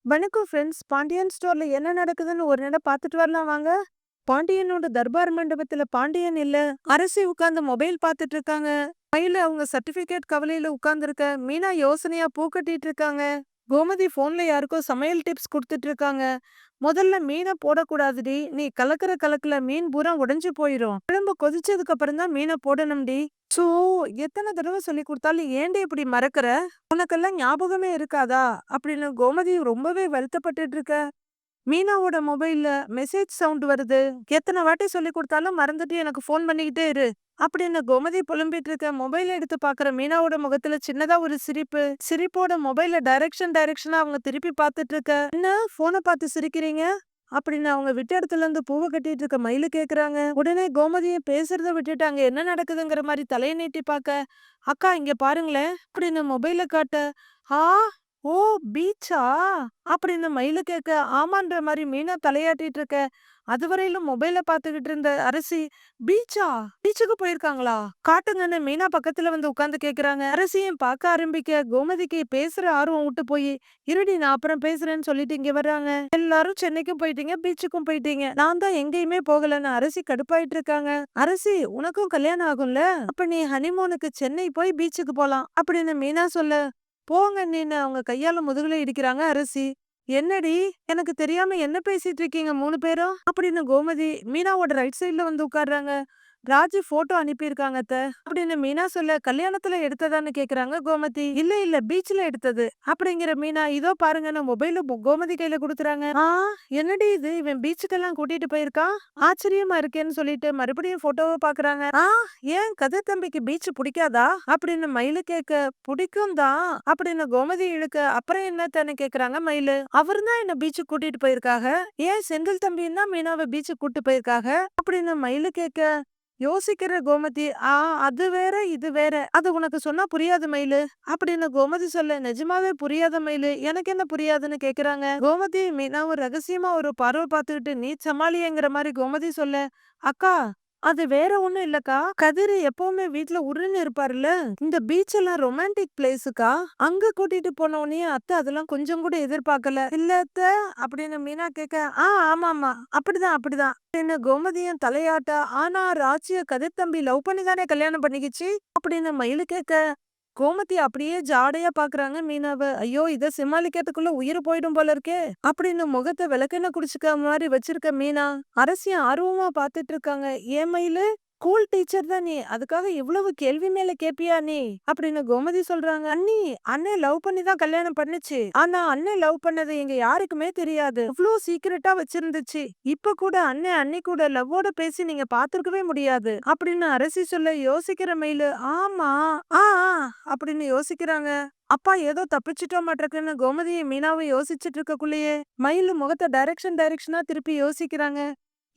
வணக்கம் ஃப்ரெண்ட்ஸ். பாண்டியன் ஸ்டோர்ல என்ன நடக்குதுன்னு ஒரு நட பார்த்துட்டு வரலாம் வாங்க. பாண்டியனோட தர்பார் மண்டபத்துல பாண்டியன் இல்ல. அரசி உட்கார்ந்து மொபைல் பார்த்துட்டு இருக்காங்க. கையில அவங்க சர்டிபிகேட் கவலையில உட்கார்ந்துருக்க மீனா யோசனையா பூ கட்டிட்டு இருக்காங்க. கோமதி போன்ல யாருக்கோ சமையல் டிப்ஸ் கொடுத்துட்டு இருக்காங்க. முதல்ல மீனை போடக்கூடாதுடி, நீ கலக்குற கலக்குல மீன் பூரா உடைஞ்சு போயிரும். குழம்பு கொதிச்சதுக்கு அப்புறம் தான் மீனை போடணும்டி. சோ, எத்தனை தடவை சொல்லி கொடுத்தாலும் ஏன்டி இப்படி மறக்கற? உனக்கெல்லாம் ஞாபகமே இருக்காதா அப்படின்னு கோமதி ரொம்பவே வருத்தப்பட்டுட்டு இருக்க. மீனாவோட மொபைல்ல மெசேஜ் சவுண்ட் வருது. எத்தனை வாட்டி சொல்லி கொடுத்தாலும் மறந்துட்டு எனக்கு ஃபோன் பண்ணிக்கிட்டே இரு அப்படின்னு கோமதி புலம்பிட்டு இருக்க. மொபைல் எடுத்து பாக்குற மீனாவோட முகத்துல சின்னதா ஒரு சிரிப்பு. சிரிப்போட மொபைல்ல டைரக்ஷனா அவங்க திருப்பி பார்த்துட்டு இருக்க. என்ன போனை பார்த்து சிரிக்கிறீங்க அப்படின்னு அவங்க விட்ட இடத்துல இருந்து பூவை கட்டிட்டு இருக்க மயிலு கேக்குறாங்க. உடனே கோமதியை பேசுறத விட்டுட்டாங்க, என்ன நடக்குதுங்கிற மாதிரி தலையை நீட்டி பார்க்க. அக்கா இங்க பாருங்களேன் அப்படின்னு மொபைல காட்ட. ஆ, ஓ, பீச்சா அப்படின்னு மயிலு கேட்க. ஆமான்ற மாதிரி மீனா தலையாட்டிட்டு இருக்க. அதுவரையிலும் மொபைல பாத்துக்கிட்டு இருந்த அரசி, பீச்சா, பீச்சுக்கு போயிருக்காங்களா, காட்டுங்கன்னு மீனா பக்கத்துல வந்து உட்கார்ந்து கேக்குறாங்க. அரசியும் பார்க்க ஆரம்பிக்க கோமதிக்கு பேசுற ஆர்வம் விட்டு போய், இருடி நான் அப்புறம் பேசுறேன்னு சொல்லிட்டு இங்க வர்றாங்க. எல்லாரும் சென்னைக்கும் போயிட்டீங்க, பீச்சுக்கும் போயிட்டீங்க, நான் தான் எங்கேயுமே போகலன்னு அரசி கடுப்பாயிட்டு இருக்காங்க. அரசி, உனக்கும் கல்யாணம் ஆகும்ல, அப்ப நீ ஹனிமூனுக்கு சென்னை போய் பீச்சுக்கு போலாம் அப்படின்னு மீனா சொல்ல. போங்க நீன்னு அவங்க கையால முதுகுல இடிக்கிறாங்க அரசி. என்னடி, எனக்கு தெரியாம என்ன பேசிட்டு இருக்கீங்க 3 பேரும் அப்படின்னு கோமதி மீனாவோட ரைட் சைடுல வந்து உட்கார்றாங்க. ராஜு போட்டோ அனுப்பியிருக்காங்க அத்த அப்படின்னு மீனா சொல்ல. கல்யாணத்துல எடுத்ததான்னு கேக்குறாங்க கோமதி. இல்ல இல்ல, பீச்ல எடுத்தது அப்படிங்கிற மீனா. இதோ பாருங்கன்னு மொபைல கோமதி கையில கொடுக்குறாங்க. என்னடி இது, இவன் பீச்சுக்கெல்லாம் கூட்டிட்டு போயிருக்கான், ஆச்சரியமா இருக்கேன்னு சொல்லிட்டு மறுபடியும் போட்டோவை பாக்குறாங்க. ஏன் கதிர் தம்பிக்கு பீச் பிடிக்காதா அப்படின்னு மயிலு கேட்க. பிடிக்கும் தான் அப்படின்னு கோமதி இழுக்க. அப்புறம் என்னன்னு கேக்குறாங்க மயிலு. அவரு தான் என்ன பீச்சுக்கு கூட்டிட்டு போயிருக்காங்க, ஏன் செந்தில் தம்பின்னா மீனாவை பீச்சுக்கு கூட்டு போயிருக்காங்க அப்படின்னு மயிலு கேட்க. யோசிக்கிற கோமதி. அது வேற இது வேற, அது உனக்கு சொன்னா புரியாது மயிலு அப்படின்னு கோமதி சொல்ல. நிஜமாவே புரியாத மயிலு, எனக்கு என்ன புரியாதுன்னு கேக்குறாங்க கோமதி. மீனாவும் ரகசியமா ஒரு பார்வை பார்த்துக்கிட்டு நீ சமாளியங்கிற மாதிரி கோமதி சொல்ல. அக்கா, அது வேற ஒண்ணும் இல்லக்கா, கதிர் எப்பவுமே வீட்ல உருன்னு இருப்பாருல்ல, இந்த பீச் எல்லாம் ரொமான்டிக் பிளேஸுக்கா, அங்க கூட்டிட்டு போனோடனே அத்தை அதெல்லாம் கொஞ்சம் கூட எதிர்பார்க்கல இல்ல அத்தை அப்படின்னு மீனா கேட்க. ஆமா ஆமா, அப்படிதான் அப்படிதான் அப்படின்னு கோமதியும் தலையாட்ட. ஆனா ராஜிய கதிர் தம்பி லவ் பண்ணி தானே கல்யாணம் பண்ணிக்கிச்சு அப்படின்னு மயிலு கேட்க. கோமதி அப்படியே ஜாடையா பாக்குறாங்க மீனாவ. ஐயோ, இத சமாளிக்கிறதுக்குள்ள உயிர் போயிடும் போல இருக்கே அப்படின்னு முகத்தை விளக்கெண்ண குடிச்சுக்க மாதிரி வச்சிருக்க மீனா அரசியும் ஆர்வமா பாத்துட்டு இருக்காங்க. ஏன் மயிலு, ஸ்கூல் டீச்சர் தான் நீ, அதுக்காக இவ்வளவு கேள்வி மேல கேப்பியா நீ அப்படின்னு கோமதி சொல்றாங்க. அண்ணி, அண்ணன் லவ் பண்ணி தான் கல்யாணம் பண்ணுச்சு, ஆனா அண்ணன் லவ் பண்ணது எங்க யாருக்குமே தெரியாது, இவ்வளவு சீக்கிரட்டா வச்சிருந்துச்சு. இப்ப கூட அண்ணன் அண்ணி கூட லவ்வோட பேசி நீங்க பாத்துருக்கவே முடியாது அப்படின்னு அரசி சொல்ல. யோசிக்கிற மயிலு. ஆமா, ஆ ஆ, அப்படின்னு யோசிக்கிறாங்க. அப்பா ஏதோ தப்பிச்சிட்டோ மாட்டிருக்குன்னு கோமதி மீனாவை யோசிச்சுட்டு இருக்கக்குள்ளேயே மயிலு முகத்தை டைரக்ஷனா திருப்பி யோசிக்கிறாங்க.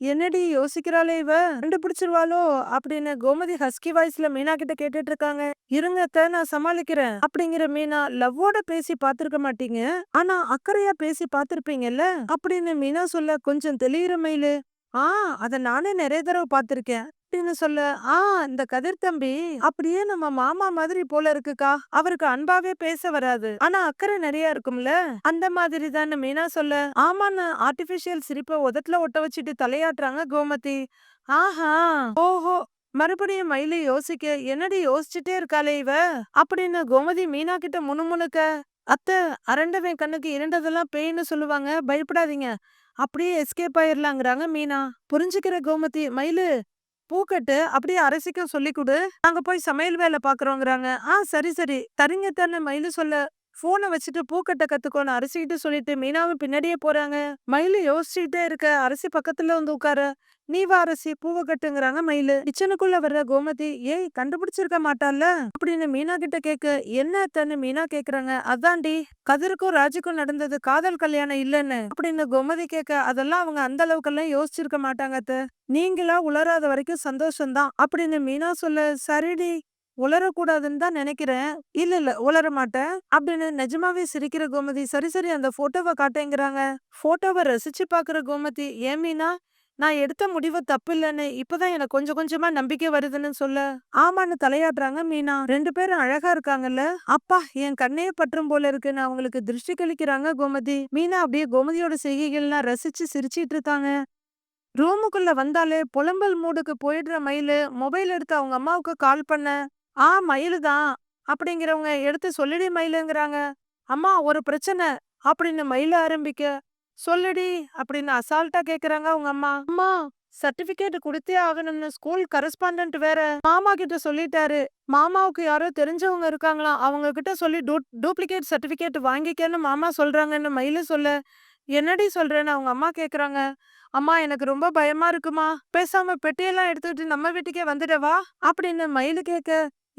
என்னடி யோசிக்கிறாளே இவ, கண்டுபிடிச்சிருவாளோ அப்படின்னு கோமதி ஹஸ்கி வாய்ஸ்ல மீனா கிட்ட கேட்டுட்டு இருக்காங்க. இருங்க அத்தை, நான் சமாளிக்கிறேன் அப்படிங்கிற மீனா. லவ்வோட பேசி பாத்திருக்க மாட்டீங்க, ஆனா அக்கறையா பேசி பாத்திருப்பீங்கல்ல அப்படின்னு மீனா சொல்ல. கொஞ்சம் தெளிகிற மயிலு. ஆ, அத நானே நிறைய தடவை பாத்திருக்கேன் அப்படின்னு சொல்ல. ஆ, இந்த கதிர் தம்பி அப்படியே நம்ம மாமா மாதிரி போல இருக்குக்கா, அவருக்கு அன்பாவே பேச வராது, ஆனா அக்கறை நிறைய இருக்கும்ல, அந்த மாதிரி தான் மீனா சொல்ல. ஆமான்னு ஆர்டிபிஷியல் சிரிப்பை உதட்டுல ஒட்ட வச்சுட்டு தலையாட்டுறாங்க கோமதி. ஆஹா, ஓஹோ. மறுபடியும் மயிலு யோசிக்க. என்னடி யோசிச்சுட்டே இருக்காளே இவ அப்படின்னு கோமதி மீனா கிட்ட முணுமுணுக்க. அத்தை, அரண்டவன் கண்ணுக்கு இரண்டதெல்லாம் பேய்ன்னு சொல்லுவாங்க, பயப்படாதீங்க, அப்படியே எஸ்கேப் ஆயிரலாங்கிறாங்க மீனா. புரிஞ்சுக்கிற கோமதி. மயிலு, பூக்கட்டு அப்படியே அரசிக்கும் சொல்லி கொடு, நாங்க போய் சமையல் வேலை பாக்குறோங்கிறாங்க. சரி சரி தரிங்க தானே மயிலு சொல்ல. போனை வச்சுட்டு பூக்கட்ட கத்துக்கோன்னு அரசிக்கிட்டு சொல்லிட்டு மீனாவும் பின்னாடியே போறாங்க. மயிலு யோசிச்சுட்டே இருக்க. அரசி பக்கத்துல வந்து உட்கார. நீ வா அரசி, பூவை கட்டுங்கிறாங்க மயிலு. கிச்சனுக்குள்ள வர்ற கோமதி. ஏய், கண்டுபிடிச்சிருக்க மாட்டால அப்படின்னு மீனா கிட்ட கேட்க. என்ன அத்தன்னு மீனா கேக்குறாங்க. அதான்டி, கதிருக்கும் ராஜுக்கும் நடந்தது காதல் கல்யாணம் இல்லன்னு அப்படின்னு கோமதி கேட்க. அதெல்லாம் அவங்க அந்த அளவுக்கெல்லாம் யோசிச்சிருக்க மாட்டாங்க அத்தை, நீங்களா உளராத வரைக்கும் சந்தோஷம்தான் அப்படின்னு மீனா சொல்ல. சரிடி, உளரக்கூடாதுன்னு தான் நினைக்கிறேன். இல்ல இல்ல, உளர மாட்டேன் அப்படின்னு நிஜமாவே சிரிக்கிற கோமதி. சரி சரி, அந்த போட்டோவை காட்டேங்கிறாங்க. போட்டோவை ரசிச்சு பாக்குற கோமதி. ஏன் மீனா, நான் எடுத்த முடிவு தப்பு இல்லன்னு இப்பதான் எனக்கு கொஞ்சம் கொஞ்சமா நம்பிக்கை வருதுன்னு சொல்ல, ஆமான்னு தலையாட்டுறாங்க மீனா. 2 பேரும் அழகா இருக்காங்கல்ல. அப்பா என் கண்ணே பற்றும் போல இருக்குன்னு அவங்களுக்கு திருஷ்டி கழிக்கிறாங்க கோமதி. மீனா அப்படியே கோமதியோட செய்கைகள்லாம் ரசிச்சு சிரிச்சிட்டு இருக்காங்க. ரூமுக்குள்ள வந்தாலே புலம்பல் மூடுக்கு போயிடுற மயிலு மொபைல் எடுத்து அவங்க அம்மாவுக்கு கால் பண்ண, மயிலு தான் அப்படிங்கிறவங்க எடுத்து சொல்லிடி மயிலுங்கிறாங்க. அம்மா ஒரு பிரச்சனை அப்படின்னு மயில ஆரம்பிக்க, சொல்லுடி அப்படின்னு அசால்ட்டா கேக்குறாங்க அவங்க அம்மா. அம்மா சர்டிபிகேட் கொடுத்தே ஆகணும்னு ஸ்கூல் கரஸ்பாண்டன்ட் வேற மாமா கிட்ட சொல்லிட்டாரு. மாமாவுக்கு யாரோ தெரிஞ்சவங்க இருக்காங்களாம், அவங்க கிட்ட சொல்லி டூப்ளிகேட் சர்டிபிகேட் வாங்கிக்கன்னு மாமா சொல்றாங்கன்னு மயிலு சொல்ல, என்னடி சொல்றேன்னு அவங்க அம்மா கேக்குறாங்க. அம்மா எனக்கு ரொம்ப பயமா இருக்குமா, பேசாம பெட்டியெல்லாம் எடுத்துக்கிட்டு நம்ம வீட்டுக்கே வந்துடவா அப்படின்னு மயிலு கேக்க,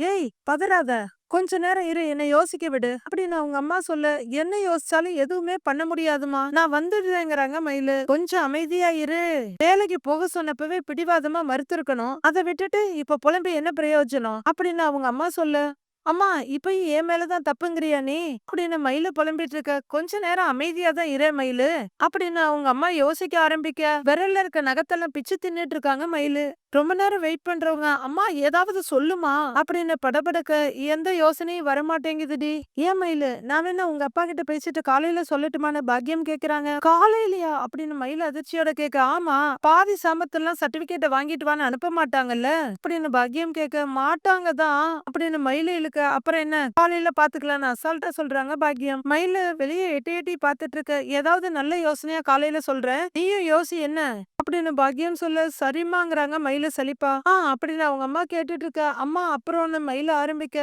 ஏய் பதறாத, கொஞ்ச நேரம் இரு, என்ன யோசிக்க விடு அப்படின்னு அவங்க அம்மா சொல்ல, என்ன யோசிச்சாலும் எதுவுமே பண்ண முடியாதுமா, நான் வந்துடுறேங்கிறாங்க மயிலு. கொஞ்சம் அமைதியா இரு, வேலைக்கு போக சொன்னப்பவே பிடிவாதமா மறுத்திருக்கணும், அதை விட்டுட்டு இப்ப புலம்பி என்ன பிரயோஜனம் அப்படின்னு அவங்க அம்மா சொல்ல, அம்மா இப்பயும் என் மேலதான் தப்புங்கிறியா நீ அப்படின்னு மயிலு புலம்பிட்டு இருக்க. கொஞ்ச நேரம் அமைதியா தான் இரு மயிலு அப்படின்னு அவங்க அம்மா யோசிக்க ஆரம்பிக்க, விரல்ல இருக்க நகத்தெல்லாம் பிச்சு தின்னுட்டு இருக்காங்க மயிலு. ரொம்ப நேரம் வெயிட் பண்றவங்க, அம்மா ஏதாவது சொல்லுமா அப்படின்னு படபடக்க, எந்த யோசனையும் வரமாட்டேங்குதுடி. ஏன் மயிலு, நான் வேணா உங்க அப்பா கிட்ட பேசிட்டு காலையில சொல்லட்டுமான பாக்கியம் கேக்குறாங்க. காலையிலயா அப்படின்னு மயிலு அதிர்ச்சியோட கேட்க, ஆமா பாதி சாமத்தெல்லாம் சர்டிபிகேட்டை வாங்கிட்டு வான்னு அனுப்ப மாட்டாங்கல்ல அப்படின்னு பாக்கியம் கேட்க, மாட்டாங்க தான் அப்படின்னு மயிலு இழுக்க, அப்புறம் என்ன காலையில பாத்துக்கலாம்னு அசால்ட்டா சொல்றாங்க பாக்கியம். மயிலு வெளியே எட்டி எட்டி பாத்துட்டு இருக்க, ஏதாவது நல்ல யோசனையா காலையில சொல்றேன், நீயும் யோசி என்ன அப்படின்னு பாக்கியம் சொல்ல, சரிம்மாங்கிறாங்க மயிலு சலிப்பா. அப்படின்னு அவங்க அம்மா கேட்டுட்டு இருக்க. அம்மா அப்புறம்னு மயிலு ஆரம்பிக்க,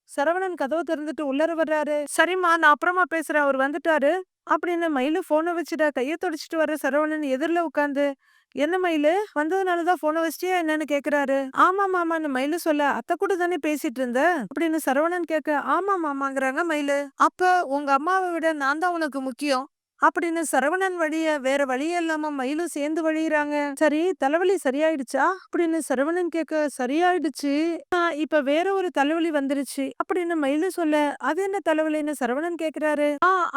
சரவணன் கதவு திறந்துட்டு உள்ளர வர்றாரு. சரிம்மா நான் அப்புறமா பேசுறேன், அவர் வந்துட்டாரு அப்படின்னு மயிலு போனை வச்சுட்டா. கைய தொடச்சிட்டு வர சரவணன் எதிரில உட்காந்து, என்ன மயிலு வந்ததுனாலதான் போனை வச்சிட்டியா என்னன்னு கேக்குறாரு. ஆமா மாமான்னு மயிலு சொல்ல, அத்தை கூட தானே பேசிட்டு இருந்த அப்படின்னு சரவணன் கேட்க, ஆமா மாமாங்கிறாங்க மயிலு. அப்ப உங்க அம்மாவை விட நான் தான் உனக்கு முக்கியம் அப்படின்னு சரவணன் வழிய வேற வழியே இல்லாம மயிலும் சேர்ந்து வழியிறாங்க. சரி தலைவலி சரியாயிடுச்சா அப்படின்னு சரவணன் கேட்க, சரியாயிடுச்சு, இப்ப வேற ஒரு தலைவலி வந்துருச்சு அப்படின்னு மயிலு சொல்ல, அது என்ன தலைவலின்னு சரவணன் கேக்குறாரு.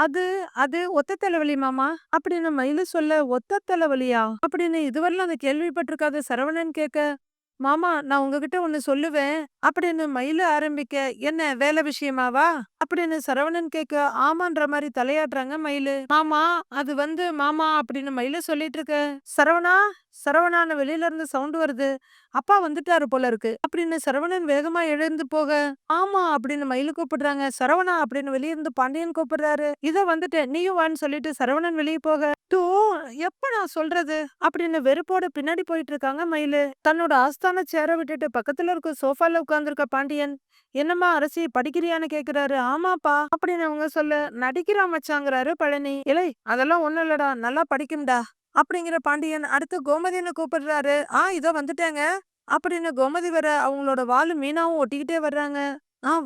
அது அது ஒத்த தலைவலி மாமா அப்படின்னு மயிலு சொல்ல, ஒத்த தலைவலியா அப்படின்னு இதுவரையிலும் அந்த கேள்விப்பட்டிருக்காத சரவணன் கேட்க, மாமா நான் உங்ககிட்ட ஒண்ணு சொல்லுவேன் அப்படின்னு மயிலு ஆரம்பிக்க, என்ன வேலை விஷயமாவா அப்படின்னு சரவணன் கேட்க, ஆமான்ற மாதிரி தலையாட்டுறாங்க மயிலு. மாமா அது வந்து மாமா அப்படின்னு மயிலு சொல்லிட்டு இருக்க, சரவணா சரவணான்னு வெளியில இருந்து சவுண்ட் வருது, அப்பா வந்துட்டாரு போல இருக்கு அப்படின்னு சரவணன் வேகமா எழுந்து போக, ஆமா அப்படின்னு மயிலு கூப்பிடுறாங்க. சரவணா அப்படின்னு வெளிய இருந்து பாண்டியன் கூப்பிடுறாரு. இத வந்துட்டேன் நீயும் வான்னு சொல்லிட்டு சரவணன் வெளியே போக, தூ எப்ப நான் சொல்றது அப்படின்னு வெறுப்போட பின்னாடி போயிட்டு இருக்காங்க மயிலு. தன்னோட ஆஸ்தான சேர விட்டுட்டு பக்கத்துல இருக்க சோஃபால உட்கார்ந்துருக்க பாண்டியன், என்னம்மா அரசி படிக்கிறியான்னு கேக்குறாரு. ஆமாப்பா அப்படின்னு அவங்க சொல்ல, நடிக்கிறா மச்சாங்கிறாரு பழனி. இலை அதெல்லாம் ஒண்ணும் இல்லடா, நல்லா படிக்கும்டா அப்படிங்கிற பாண்டியன் அடுத்து கோமதின்னு கூப்பிடுறாரு. இதோ வந்துட்டேங்க அப்படின்னு கோமதி வர அவங்களோட வாலு மீனாவும் ஒட்டிக்கிட்டே வர்றாங்க.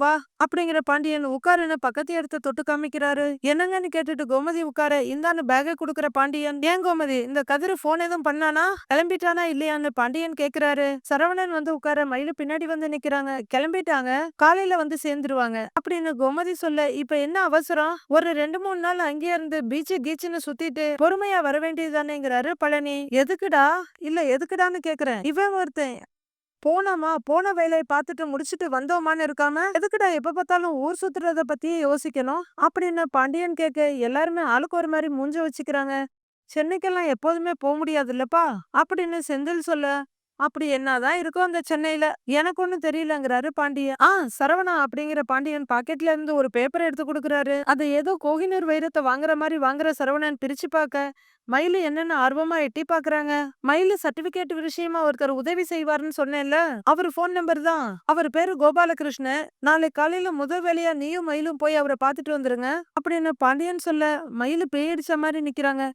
வா அப்படிங்கிற பாண்டியன் உட்காருன்னு பக்கத்து இடத்த தொட்டு காமிக்கிறாரு. என்னங்கன்னு கேட்டுட்டு கோமதி உட்கார, இந்தான்னு பேக்கை குடுக்குற பாண்டியன். ஏன் கோமதி இந்த கதிரு போன் எதுவும் பண்ணானா, கிளம்பிட்டானா இல்லையான்னு பாண்டியன் கேக்குறாரு. சரவணன் வந்து உட்கார மயிலு பின்னாடி வந்து நிக்கிறாங்க. கிளம்பிட்டாங்க, காலையில வந்து சேர்ந்துருவாங்க அப்படின்னு கோமதி சொல்ல, இப்ப என்ன அவசரம், ஒரு 2-3 நாள் அங்கேயே இருந்து பீச்சு கீச்சுன்னு சுத்திட்டு பொறுமையா வர வேண்டியதுதானேங்கிறாரு பழனி. எதுக்குடா இல்ல எதுக்குடான்னு கேக்குறேன், இவன் ஒருத்தன் போனோமா போன வேலையை பார்த்துட்டு முடிச்சிட்டு வந்தோமான்னு இருக்காம எதுக்குடா எப்ப பார்த்தாலும் ஊர் சுத்துறத பத்தியே யோசிக்கணும் அப்படின்னு பாண்டியன் கேட்க, எல்லாருமே ஆளுக்கு ஒரு மாதிரி மூஞ்ச வச்சுக்கிறாங்க. சென்னைக்கெல்லாம் எப்போதுமே போக முடியாது இல்லப்பா அப்படின்னு செந்தில் சொல்ல, அப்படி என்னதான் இருக்கும் அந்த சென்னையில, எனக்கு ஒண்ணும் தெரியலங்கிறாரு பாண்டியன். சரவணா அப்படிங்கிற பாண்டியன் பாக்கெட்ல இருந்து ஒரு பேப்பர் எடுத்து கொடுக்குறாரு. அது ஏதோ கோகினூர் வைரத்தை வாங்குற மாதிரி வாங்குற சரவணன் பிரிச்சு பார்க்க, மயிலு என்னன்னு ஆர்வமா எட்டி பாக்குறாங்க. மயிலு சர்டிபிகேட் விஷயமா ஒருத்தர் உதவி செய்வாருன்னு சொன்னேன்ல, அவரு போன் நம்பர் தான். அவர் பேரு கோபாலகிருஷ்ணன். நாளை காலையில முதல் வேலையா நீயும் மயிலும் போய் அவரை பாத்துட்டு வந்துருங்க அப்படின்னு பாண்டியன் சொல்ல, மயிலு பேயடிச்ச மாதிரி நிக்கிறாங்க.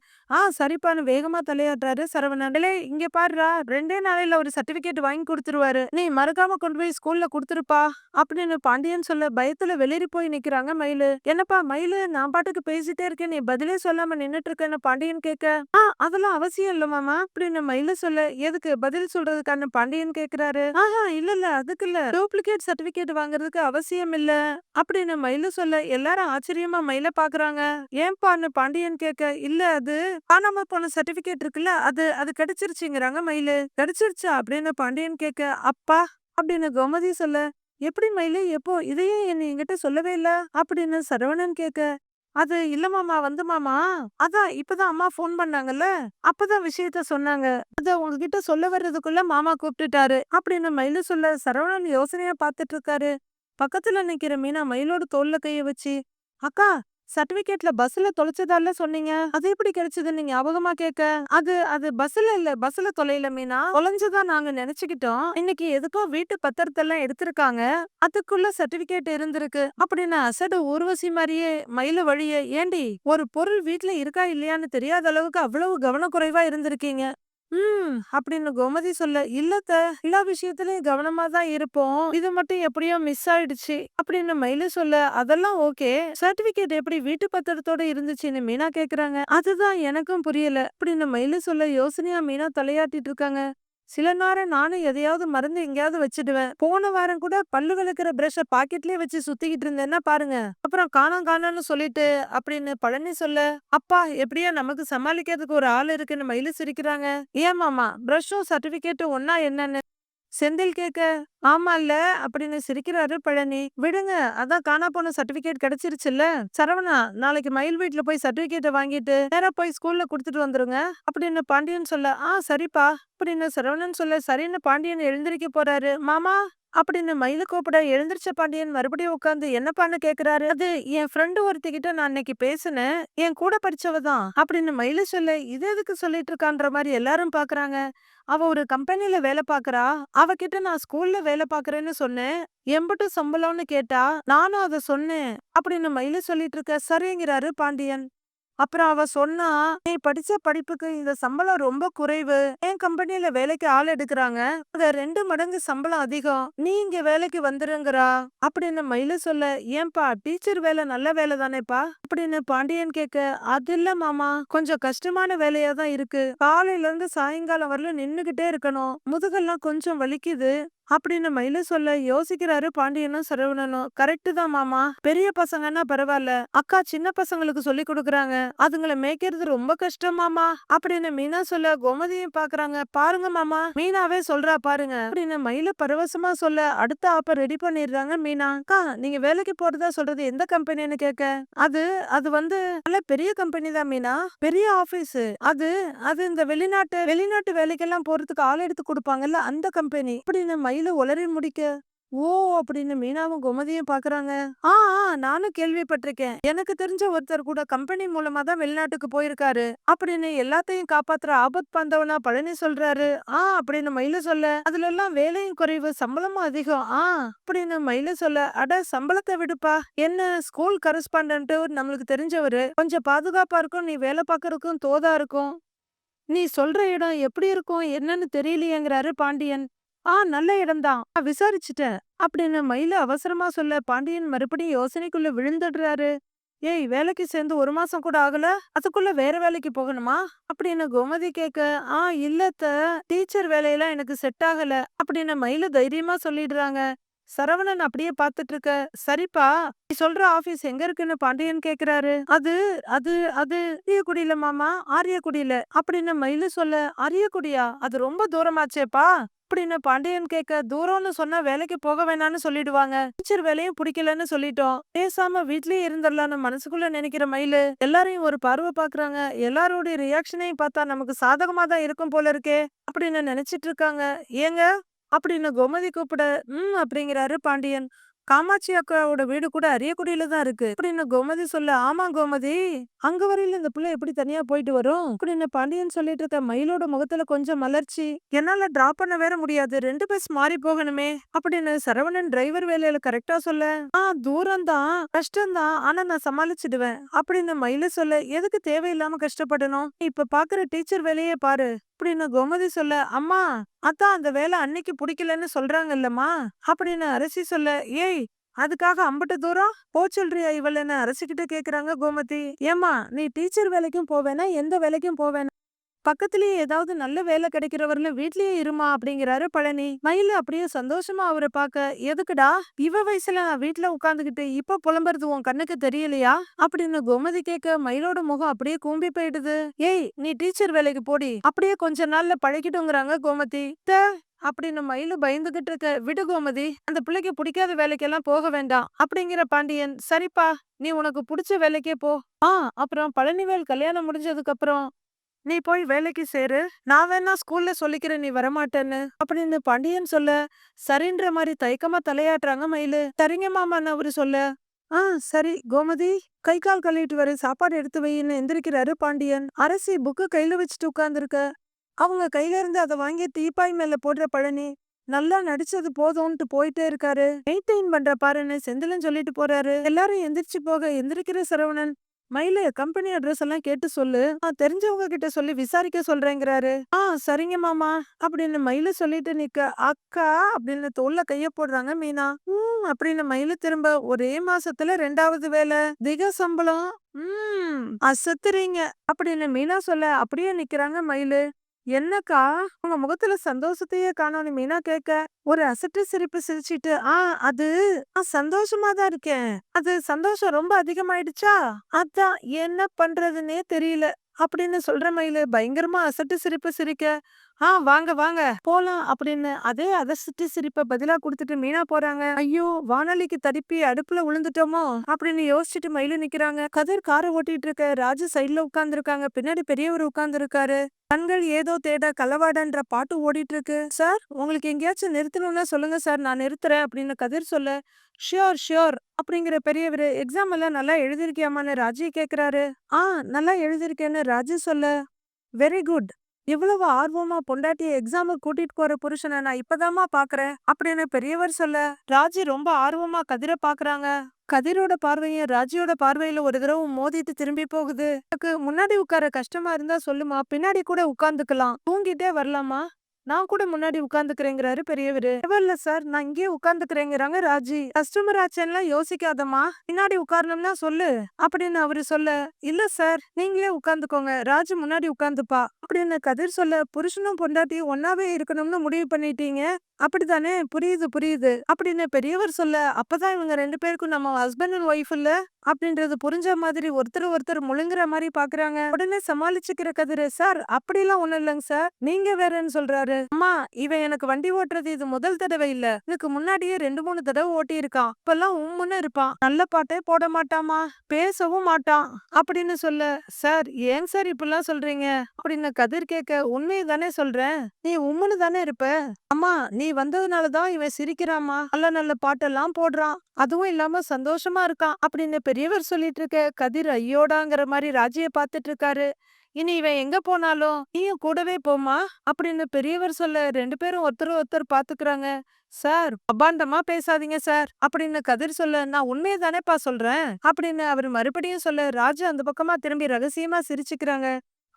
சரிப்பான்னு வேகமா தலையாட்டுறாரு சரவணன். இங்க பாருடா, 2 நாளையில ஒரு சர்டிபிகேட் வாங்கி கொடுத்துருவாரு, நீ மறக்காம கொண்டு போய் ஸ்கூல்ல கொடுத்துருப்பா அப்படின்னு பாண்டியன் சொல்ல, பயத்துல வெளிரி போய் நிக்கிறாங்க மயிலு. என்னப்பா மயிலு, நான் பாட்டுக்கு பேசிட்டே இருக்கேன், நீ பதிலே சொல்லாம நின்னுட்டு இருக்கேன்னு பாண்டியன் கேட்க, கேட்க, அதெல்லாம் அவசியம் இல்ல மாமா அப்படின்னு மயில சொல்ல, எதுக்கு பதில் சொல்றதுக்கான பாண்டியன் கேக்குறாரு. இல்ல இல்ல அதுக்கு இல்ல, டூப்ளிகேட் சர்டிபிகேட் வாங்குறதுக்கு அவசியம் இல்ல அப்படின்னு மயில சொல்ல, எல்லாரும் ஆச்சரியமா மயில பாக்குறாங்க. ஏன்பான்னு பாண்டியன் கேட்க, இல்ல அது காணாம போன சர்டிபிகேட் இருக்குல்ல, அது அது கிடைச்சிருச்சுங்கிறாங்க மயிலு. கிடைச்சிருச்சா அப்படின்னு பாண்டியன் கேட்க, அப்பா அப்படின்னு கோமதி சொல்ல, எப்படி மயிலு எப்போ இதையே என்ன என்கிட்ட சொல்லவே இல்ல அப்படின்னு சரவணன் கேட்க, அது இல்ல மாமா வந்து மாமா, அதான் இப்பதான் அம்மா ஃபோன் பண்ணாங்கல்ல, அப்பதான் விஷயத்த சொன்னாங்க. அத உங்ககிட்ட சொல்ல வர்றதுக்குள்ள மாமா கூப்பிட்டுட்டாரு அப்படின்னு மயிலு சொல்ல, சரவணன் யோசனையா பாத்துட்டு இருக்காரு. பக்கத்துல நிக்கிற மீனா மயிலோட தோல்ல கைய வச்சு, அக்கா சர்டிபிகேட்ல பஸ்ல தொலைச்சதால சொன்னீங்க, அது எப்படி கிடைச்சதுன்னு ஞாபகமா கேட்க, அது அது பஸ்ல இல்ல, பஸ்ல தொலைல மீனா, தொலைஞ்சதா நாங்க நினைச்சுக்கிட்டோம். இன்னைக்கு எதுக்கோ வீட்டு பத்திரத்தெல்லாம் எடுத்திருக்காங்க, அதுக்குள்ள சர்டிபிகேட் இருந்திருக்கு அப்படின்னு அசடு ஊர்வசி மாதிரியே மயில வழிய, ஏண்டி ஒரு பொருள் வீட்ல இருக்கா இல்லையான்னு தெரியாத அளவுக்கு அவ்வளவு கவனக்குறைவா இருந்திருக்கீங்க அப்படின்னு கோமதி சொல்ல, இல்லத்த எல்லா விஷயத்திலயும் கவனமா தான் இருப்போம், இது மட்டும் எப்படியோ மிஸ் ஆயிடுச்சு அப்படின்னு மயிலு சொல்ல, அதெல்லாம் ஓகே, சர்டிபிகேட் எப்படி வீட்டு பத்திரத்தோட இருந்துச்சுன்னு மீனா கேக்குறாங்க. அதுதான் எனக்கும் புரியல அப்படின்னு மயிலு சொல்ல, யோசனையா மீனா தலையாட்டிட்டு இருக்காங்க. சில நேரம் நானும் எதையாவது மறந்து எங்கேயாவது வச்சிடுவேன். போன வாரம் கூட பல்லு விளக்குற பிரஷ பாக்கெட்லயே வச்சு சுத்திக்கிட்டு இருந்தேன்னா பாருங்க, அப்புறம் காணோம் காணோம்னு சொல்லிட்டு அப்படின்னு பழனி சொல்ல, அப்பா எப்படியோ நமக்கு சமாளிக்கிறதுக்கு ஒரு ஆள் இருக்குன்னு மயிலு சிரிக்கிறாங்க. ஏன் மாமா பிரஷும் சர்டிபிகேட்டும் ஒன்னா என்னன்னு செந்தில் கேட்க, ஆமால்ல அப்படின்னு சிரிக்கிறாரு பழனி. விடுங்க, அதான் காணா போன சர்டிபிகேட் கிடைச்சிருச்சுல்ல. சரவணா நாளைக்கு மயில் வீட்டுல போய் சர்டிபிகேட்டை வாங்கிட்டு நேரா போய் ஸ்கூல்ல குடுத்துட்டு வந்துருங்க அப்படின்னு பாண்டியன் சொல்ல, சரிப்பா அப்படின்னு சரவணன் சொல்ல, சரின்னு பாண்டியன் எழுந்திருக்க போறாரு. மாமா அப்படின்னு மயிலு கூப்பிட, எழுந்திருச்ச பாண்டியன் மறுபடியும் உட்கார்ந்து என்னப்பான்னு கேக்குறாரு. அது என் ஃப்ரெண்டு ஒருத்திக்கிட்ட நான் அன்னைக்கு பேசினேன், என் கூட படிச்சவ தான் அப்படின்னு மயிலு சொல்ல, இது எதுக்கு சொல்லிட்டு இருக்கான்ற மாதிரி எல்லாரும் பாக்குறாங்க. அவ ஒரு கம்பெனில வேலை பாக்குறா, அவகிட்ட நான் ஸ்கூல்ல வேலை பாக்குறேன்னு சொன்னேன், எம்புட்டு சம்பளம்னு கேட்டா, நானும் அத சொன்னேன் அப்படின்னு மயிலு சொல்லிட்டு இருக்க, சரிங்கிறாரு பாண்டியன். அப்புறம் அவ சொன்னா, நீ படிச்ச படிப்புக்கு இந்த சம்பளம் ரொம்ப குறைவு, என் கம்பெனில வேலைக்கு ஆள் எடுக்கிறாங்க, அங்க 2 மடங்கு சம்பளம் அதிகம், நீ இங்க வேலைக்கு வந்துருங்கிறா அப்படின்னு மயிலு சொல்ல, ஏன்பா டீச்சர் வேலை நல்ல வேலை தானேப்பா அப்படின்னு பாண்டியன் கேட்க, அது இல்ல மாமா, கொஞ்சம் கஷ்டமான வேலையா தான் இருக்கு, காலையில இருந்து சாயங்காலம் வரல நின்னுகிட்டே இருக்கணும், முதுகெல்லாம் கொஞ்சம் வலிக்குது அப்படின்னு மயிலு சொல்ல, யோசிக்கிறாரு பாண்டியனும் சரவணனும். கரெக்ட் தான் மாமா, பெரிய பசங்கன்னா பரவாயில்ல, அக்கா சின்ன பசங்களுக்கு சொல்லி கொடுக்குறாங்க, அதுங்களை மேய்க்கிறது ரொம்ப கஷ்டம் மாமா அப்படின்னு மீனா சொல்ல, கோமதியும் பாக்குறாங்க. பாருங்க மாமா, மீனாவே சொல்றா பாருங்க அப்படின்னு மயில பரவசமா சொல்ல, அடுத்த ஆப்ப ரெடி பண்ணிடுறாங்க மீனா. அக்கா நீங்க வேலைக்கு போறதா சொல்றது எந்த கம்பெனின்னு கேட்க, அது அது வந்து நல்ல பெரிய கம்பெனி தான் மீனா, பெரிய ஆபீஸ், அது அது இந்த வெளிநாட்டு வெளிநாட்டு வேலைக்கெல்லாம் போறதுக்கு ஆள் எடுத்து கொடுப்பாங்கல்ல அந்த கம்பெனி அப்படின்னு மயில உளறி முடிக்க, ஓ அப்படின்னு மீனாவும் கோமதியும் பாக்குறாங்க. ஆ நானும் கேள்விப்பட்டிருக்கேன், எனக்கு தெரிஞ்ச ஒருத்தர் கூட கம்பெனி மூலமா தான் வெளிநாட்டுக்கு போயிருக்காரு அப்படின்னு எல்லாத்தையும் காப்பாத்துற ஆபத் பாந்தவனா பழனி சொல்றாரு. அப்படின்னு மயில சொல்ல, அதுல எல்லாம் வேலையும் குறைவு சம்பளமும் அதிகம் அப்படின்னு மயில சொல்ல, அட சம்பளத்தை விடுப்பா, என்ன ஸ்கூல் கரஸ்பாண்டன்ட் நம்மளுக்கு தெரிஞ்சவரு, கொஞ்சம் பாதுகாப்பா இருக்கும், நீ வேலை பார்க்கறதுக்கும் தோதா இருக்கும், நீ சொல்ற இடம் எப்படி இருக்கும் என்னன்னு தெரியலையேங்கிறாரு பாண்டியன். நல்ல இடம்தான், விசாரிச்சுட்டேன் அப்படின்னு மயில அவசரமா சொல்ல, பாண்டியன் மறுபடியும் யோசனைக்குள்ள விழுந்துடுறாரு. ஏய் வேலைக்கு சேர்ந்து 1 மாசம் கூட ஆகல, அதுக்குள்ள வேற வேலைக்கு போகணுமா அப்படின்னு கோமதி கேட்க, இல்லத்த டீச்சர் வேலையெல்லாம் எனக்கு செட் ஆகல அப்படின்னு மயில தைரியமா சொல்லிடுறாங்க. சரவணன் அப்படியே பாத்துட்டு இருக்க, சரிப்பா நீ சொல்ற ஆபீஸ் எங்க இருக்குன்னு பாண்டியன் கேக்குறாரு. அது அது அது ஆரியக்குடியில மாமா, ஆரியக்குடியில அப்படின்னு மயிலு சொல்ல, ஆரியக்குடியா, அது ரொம்ப தூரமாச்சேப்பா அப்படின்னு பாண்டியன் கேட்க, தூரம்னு சொன்னா வேலைக்கு போக வேணாம்னு சொல்லிடுவாங்க, டீச்சர் வேலையும் பிடிக்கலன்னு சொல்லிட்டோம், பேசாம வீட்லயே இருந்துடலாம்னு மனசுக்குள்ள நினைக்கிற மயிலு எல்லாரையும் ஒரு பார்வை பாக்குறாங்க. எல்லாரோட ரியாக்ஷனையும் பார்த்தா நமக்கு சாதகமா தான் இருக்கும் போல இருக்கே அப்படின்னு நினைச்சிட்டு இருக்காங்க. ஏங்க அப்படின்னு கோமதி கூப்பிட, அப்படிங்கிறாரு பாண்டியன். காமாட்சி அக்காவோட வீடு கூட அரியக்குடியில தான் இருக்கு அப்படின்னு கோமதி சொல்ல, ஆமா கோமதி, அங்க வரையில இந்த புள்ள எப்படி தனியா போயிட்டு வரும் அப்படின்னு பாண்டியன் சொல்லிட்டு இருக்க, மயிலோட முகத்துல கொஞ்சம் மலர்ச்சி, என்னால டிராப் பண்ண வேற முடியாது, 2 பஸ் மாறி போகணுமே அப்படின்னு சரவணன் டிரைவர் வேலையில கரெக்டா சொல்ல, தூரம் தான் கஷ்டம் தான், ஆனா நான் சமாளிச்சிடுவேன் அப்படின்னு மயில சொல்ல, எதுக்கு தேவையில்லாம கஷ்டப்படணும், இப்ப பாக்குற டீச்சர் வேலையே பாரு அப்படின்னு கோமதி சொல்ல, அம்மா அதான் அந்த வேலை அன்னைக்கு பிடிக்கலன்னு சொல்றாங்கல்லம்மா அப்படின்னு அரசி சொல்ல, ஏய் அதுக்காக அம்புட்டு தூரம் போ சொல்றியா இவளன்னு அரசிக்கிட்ட கேக்குறாங்க கோமதி. ஏம்மா நீ டீச்சர் வேலைக்கும் போவேனா எந்த வேலைக்கும் போவேனா பக்கத்திலேயே ஏதாவது நல்ல வேலை கிடைக்கிற வரலும் வீட்லயே இருமா அப்படிங்கிறாரு பழனி. மயிலு அப்படியே சந்தோஷமா அவரை பார்க்க, எதுக்குடா இவ வயசுல நான் வீட்ல உட்கார்ந்துகிட்டு இப்ப புலம்புறது உன் கண்ணுக்கு தெரியலையா அப்படின்னு கோமதி கேட்க மயிலோட முகம் அப்படியே கூம்பி போயிடுது. ஏய் நீ டீச்சர் வேலைக்கு போடி, அப்படியே கொஞ்ச நாள்ல பழகிடுங்கிறாங்க கோமதி. அப்படின்னு மயிலு பயந்துகிட்டு இருக்க, விடு கோமதி, அந்த பிள்ளைக்கு பிடிக்காத வேலைக்கெல்லாம் போக வேண்டாம் அப்படிங்கிற பாண்டியன். சரிப்பா, நீ உனக்கு பிடிச்ச வேலைக்கே போ. அப்புறம் பழனிவேல் கல்யாணம் முடிஞ்சதுக்கு அப்புறம் நீ போய் வேலைக்கு சேரு, நான் வேணா ஸ்கூல்ல சொல்லிக்கிறேன் நீ வரமாட்டேன்னு அப்படின்னு பாண்டியன் சொல்ல, சரின்ற மாதிரி தயக்கமா தலையாட்டுறாங்க மயிலு. சரிங்க மாமான்னு அவரு சொல்ல, ஆ சரி கோமதி, கை கால் கழுவிட்டு வர சாப்பாடு எடுத்து வைன்னு எந்திரிக்கிறாரு பாண்டியன். அரசி புக்கு கையில வச்சுட்டு உட்கார்ந்துருக்க, அவங்க கையில இருந்து அதை வாங்கி டீப்பாய் மேல போடுற பழனி, நல்லா நடிச்சது போதும்ட்டு போயிட்டே இருக்காரு. மெயின்டைன் பண்ற பாருன்னு செந்திலன் சொல்லிட்டு போறாரு. எல்லாரும் எந்திரிச்சு போக எந்திரிக்கிற சரவணன், மயிலு கம்பெனி அட்ரஸ் எல்லாம் கேட்டு சொல்லு, தெரிஞ்சவங்க கிட்ட சொல்லி விசாரிக்க சொல்றேங்கிறாரு. சரிங்க மாமா அப்படின்னு மயிலு சொல்லிட்டு நிக்க, அக்கா அப்படின்னு தோல்ல கைய போடுறாங்க மீனா. அப்படின்னு மயிலு திரும்ப, ஒரே மாசத்துல 2வது வேலை, திக சம்பளம், அசத்துறீங்க அப்படின்னு மீனா சொல்ல அப்படியே நிக்கிறாங்க மயிலு. என்னக்கா உங்க முகத்துல சந்தோஷத்தையே காணோம்னு மீனா கேட்க, ஒரு அசட்டு சிரிப்பு சிரிச்சிட்டு, அது சந்தோஷமா தான் இருக்கேன், அது சந்தோஷம் ரொம்ப அதிகமாயிடுச்சா, அதான் என்ன பண்றதுன்னே தெரியல அப்படின்னு சொல்ற மயிலு பயங்கரமா அசட்டு சிரிப்பு சிரிக்க, வாங்க வாங்க போலாம் அப்படின்னு அதே அதசட்டு சிரிப்ப பதிலா குடுத்துட்டு மீனா போறாங்க. ஐயோ வானொலிக்கு தடுப்பி அடுப்புல விழுந்துட்டோமோ அப்படின்னு யோசிச்சுட்டு மயிலு நிக்கிறாங்க. கதிர் காரை ஓட்டிட்டு இருக்க, ராஜு சைட்ல உட்கார்ந்து இருக்காங்க, பின்னாடி பெரியவர் உட்கார்ந்து இருக்காரு. கண்கள் ஏதோ தேட களவாடன்ற பாட்டு ஓடிட்டு இருக்கு. சார் உங்களுக்கு எங்கேயாச்சும் நிறுத்தணும்னா சொல்லுங்க சார், நான் நிறுத்துறேன் அப்படின்னு கதிர் சொல்ல, ஷியோர் ஷியோர் அப்படிங்கிற பெரியவர். எக்ஸாம் எல்லாம் நல்லா எழுதிருக்கியாமான்னு ராஜி கேக்குறாரு. நல்லா எழுதிருக்கேன்னு ராஜு சொல்ல, வெரி குட், இவ்வளவு ஆர்வமா பொண்டாட்டிய எக்ஸாமுக்கு கூட்டிட்டு போற புருஷனை நான் இப்பதாம்மா பாக்குறேன் அப்படின்னு பெரியவர் சொல்ல, ராஜி ரொம்ப ஆர்வமா கதிரை பாக்குறாங்க. கதிரோட பார்வையும் ராஜியோட பார்வையில ஒரு தடவை மோதிட்டு திரும்பி போகுது. எனக்கு முன்னாடி உட்கார கஷ்டமா இருந்தா சொல்லுமா, பின்னாடி கூட உட்கார்ந்துக்கலாம், தூங்கிட்டே வரலாமா, நான் கூட முன்னாடி உட்கார்ந்துக்கிறேங்கிறாரு பெரியவரு. இல்ல சார் நான் இங்கேயே உட்கார்ந்துக்கிறேங்கிறாங்க ராஜி. கஸ்டமர் ஆச்சேன்லாம் யோசிக்காதம்மா, பின்னாடி உட்காரணும்னா சொல்லு அப்படின்னு அவரு சொல்ல, இல்ல சார் நீங்களே உட்கார்ந்துக்கோங்க, ராஜு முன்னாடி உட்கார்ந்துப்பா அப்படின்னு கதிர் சொல்ல, புருஷனும் பொண்டாட்டியும் ஒன்னாவே இருக்கணும்னு முடிவு பண்ணிட்டீங்க அப்படித்தானே, புரியுது புரியுது அப்படின்னு பெரியவர் சொல்ல, அப்பதான் இவங்க 2 பேருக்கும் நம்ம ஹஸ்பண்ட் அண்ட் ஒய்ஃப் இல்ல அப்படின்றது புரிஞ்ச மாதிரி ஒருத்தர் ஒருத்தர் முழுங்குற மாதிரி பாக்குறாங்க. உடனே சமாளிச்சுக்கிற கதிரு, சார் அப்படிலாம் ஒண்ணும் இல்லைங்க சார், நீங்க வேறன்னு சொல்றாரு. அம்மா இவன் எனக்கு வண்டி ஓட்டுறது இது முதல் தடவை இல்ல, இதுக்கு முன்னாடியே 2 3 தடவை ஓட்டி இருக்கான், இப்பெல்லாம் உம்முன்னு இருப்பான், நல்ல பாட்டே போட மாட்டாமா, பேசவும் மாட்டான் அப்படின்னு சொல்ல, சார் ஏன் சார் இப்படிலாம் சொல்றீங்க அப்படின்னு கதிர் கேட்க, உண்மையை தானே சொல்றேன், நீ உம்முன்னு தானே இருப்ப, அம்மா நீ வந்ததுனாலதான் இவன் சிரிக்கிறாமா, நல்ல நல்ல பாட்டெல்லாம் போடுறான், அதுவும் இல்லாம சந்தோஷமா இருக்கான் அப்படின்னு பெரியவர் சொல்லிட்டு இருக்க, கதிர் ஐயோடாங்கிற மாதிரி ராஜிய பாத்துட்டு இருக்காரு. இனி இவன் எங்க போனாலும் நீயும் கூடவே போமா அப்படின்னு பெரியவர் சொல்ல, 2 பேரும் ஒருத்தர் ஒருத்தர் பாத்துக்கிறாங்க. சார் அபாண்டமா பேசாதீங்க சார் அப்படின்னு கதிர் சொல்ல, நான் உண்மையை தானேப்பா சொல்றேன் அப்படின்னு அவர் மறுபடியும் சொல்ல, ராஜு அந்த பக்கமா திரும்பி ரகசியமா சிரிச்சுக்கிறாங்க.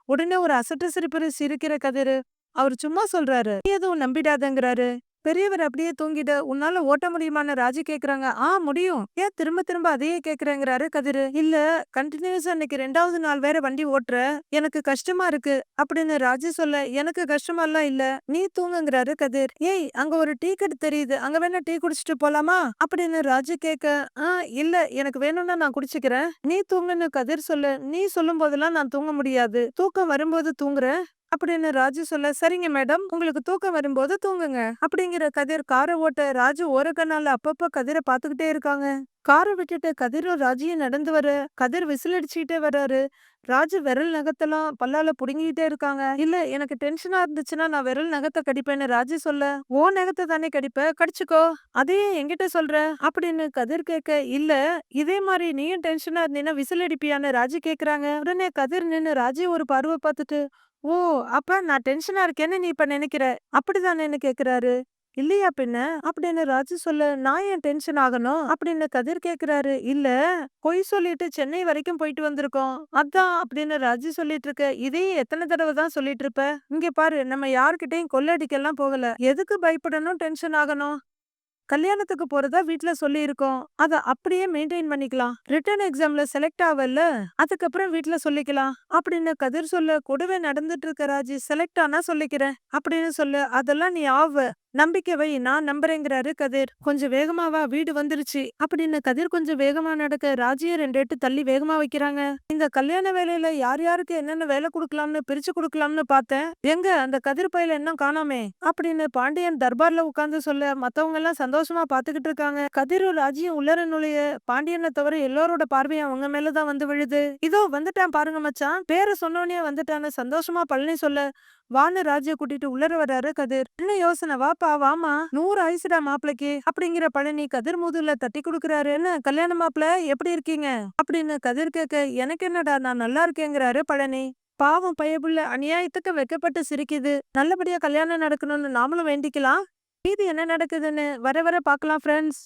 உடனே ஒரு அசட்டு சிரிப்பு சிரிக்கிற கதிரு, அவர் சும்மா சொல்றாரு, நீ எதுவும் நம்பிடாதங்கிறாரு. பெரியவர் அப்படியே தூங்கிட, உன்னால ஓட்ட முடியுமான்னு ராஜி கேக்குறாங்க. முடியும், ஏன் திரும்ப திரும்ப அதையே கேக்குறேங்கிறாரு கதிரு. இல்ல கண்டினியூஸா இன்னைக்கு 2வது நாள் வேற வண்டி ஓட்டுற, எனக்கு கஷ்டமா இருக்கு அப்படின்னு ராஜி சொல்ல, எனக்கு கஷ்டமாலாம் இல்ல, நீ தூங்குங்கிறாரு கதிர். ஏய் அங்க ஒரு டீ கடை தெரியுது, அங்க வேணா டீ குடிச்சிட்டு போலாமா அப்படின்னு ராஜி கேட்க, இல்ல எனக்கு வேணும்னா நான் குடிச்சுக்கிறேன், நீ தூங்குன்னு கதிர் சொல்ல, நீ சொல்லும் போதெல்லாம் நான் தூங்க முடியாது, தூக்கம் வரும்போது தூங்குறேன் அப்படின்னு ராஜு சொல்ல, சரிங்க மேடம் உங்களுக்கு தூக்கம் வரும்போது தூங்குங்க அப்படிங்கிற கதிர் காரை ஓட்ட, ராஜு ஓரக்கண்ணால அப்பப்ப கதிரை பாத்துக்கிட்டே இருக்காங்க. காரை விட்டுட்டு கதிரும் ராஜியும் நடந்து வர, கதிர் விசில் அடிச்சுக்கிட்டே வர்றாரு. ராஜு விரல் நகத்தெல்லாம் பல்லால புடுங்கிட்டே இருக்காங்க. இல்ல எனக்கு டென்ஷனா இருந்துச்சுன்னா நான் விரல் நகத்தை கடிப்பேன்னு ராஜு சொல்ல, ஓ நகத்தை தானே கடிப்ப, கடிச்சுக்கோ, அதையே என்கிட்ட சொல்ற அப்படின்னு கதிர் கேட்க, இல்ல இதே மாதிரி நீயும் டென்ஷனா இருந்தீன்னா விசில் அடிப்பியான்னு ராஜு கேக்குறாங்க. உடனே கதிர் நின்னு ராஜி ஒரு பார்வை பார்த்துட்டு, ஓ அப்ப நான் டென்ஷனா இருக்கேன்னு நீ இப்ப நினைக்கிற அப்படிதானேன்னு கேக்குறாரு. இல்லையா பின்ன அப்படின்னு ராஜு சொல்ல, நான் ஏன் டென்ஷன் ஆகணும் அப்படின்னு கதிர் கேக்குறாரு. இல்ல பொய் சொல்லிட்டு சென்னை வரைக்கும் போயிட்டு வந்திருக்கோம் அதான் அப்படின்னு ராஜு சொல்லிட்டு இருக்க, இதையே எத்தனை தடவை தான் சொல்லிட்டு இருப்ப, இங்க பாரு நம்ம யார்கிட்டயும் கொள்ளடிக்கெல்லாம் போகல, எதுக்கு பயப்படணும் டென்ஷன் ஆகணும். கல்யாணத்துக்கு போறதா வீட்ல சொல்லியிருக்கோம். அத அப்படியே மெயின்டெயின் பண்ணிக்கலாம். ரிட்டன் எக்ஸாம்ல செலக்ட் ஆவல்ல, அதுக்கப்புறம் வீட்ல சொல்லிக்கலாம். அப்படின்னு கதிர் சொல்ல, கூடவே நடந்துட்டு இருக்க ராஜி, செலக்ட் ஆனா சொல்லிக்கிறேன் அப்படின்னு சொல்லு. அதெல்லாம் நீ ஆவ. நம்பிக்கை வை, நான் நம்புறேங்கிறாரு கதிர். கொஞ்சம் வேகமா வா, வீடு வந்துருச்சு அப்படின்னு கதிர் கொஞ்சம் வேகமா நடக்க ராஜிய 2 எட்டு தள்ளி வேகமா வைக்கிறாங்க. இந்த கல்யாண வேலையில யார் யாருக்கு என்னென்ன வேலை குடுக்கலாம்னு பிரிச்சு குடுக்கலாம்னு பார்த்தேன். எங்க அந்த கதிர் பையில இன்னும் காணோமே அப்படின்னு பாண்டியன் தர்பார்ல உட்கார்ந்து சொல்ல, மத்தவங்க எல்லாம் சந்தோஷமா பாத்துக்கிட்டு இருக்காங்க. கதிரும் ராஜியும் உள்ளர நுழைய பாண்டியனை தவிர எல்லாரோட பார்வையும் அவங்க மேலதான் வந்து விழுது. இதோ வந்துட்டான் பாருங்க மச்சான், பேரை சொன்னோனே வந்துட்டான்னு சந்தோஷமா பழனி சொல்ல, வான்னு ராஜிய கூட்டிட்டு உள்ளர வர்றாரு கதிர். என்ன யோசனை, வாப்பா வாமா, 100 ஆயுசுடா மாப்பிளைக்கு அப்படிங்கிற பழனி கதிர் முதுகுல தட்டி கொடுக்கறாரு. என்ன கல்யாண மாப்பிள, எப்படி இருக்கீங்க அப்படின்னு கதிர் கேட்க, எனக்கு என்னடா நான் நல்லா இருக்கேங்கிறாரு பழனி. பாவம் பயபுள்ள அநியாயத்துக்கு வெக்கப்பட்டு சிரிக்குது. நல்லபடியா கல்யாணம் நடக்கணும்னு நாமளும் வேண்டிக்கலாம். மீதி என்ன நடக்குதுன்னு வர வர பார்க்கலாம் ஃப்ரெண்ட்ஸ்.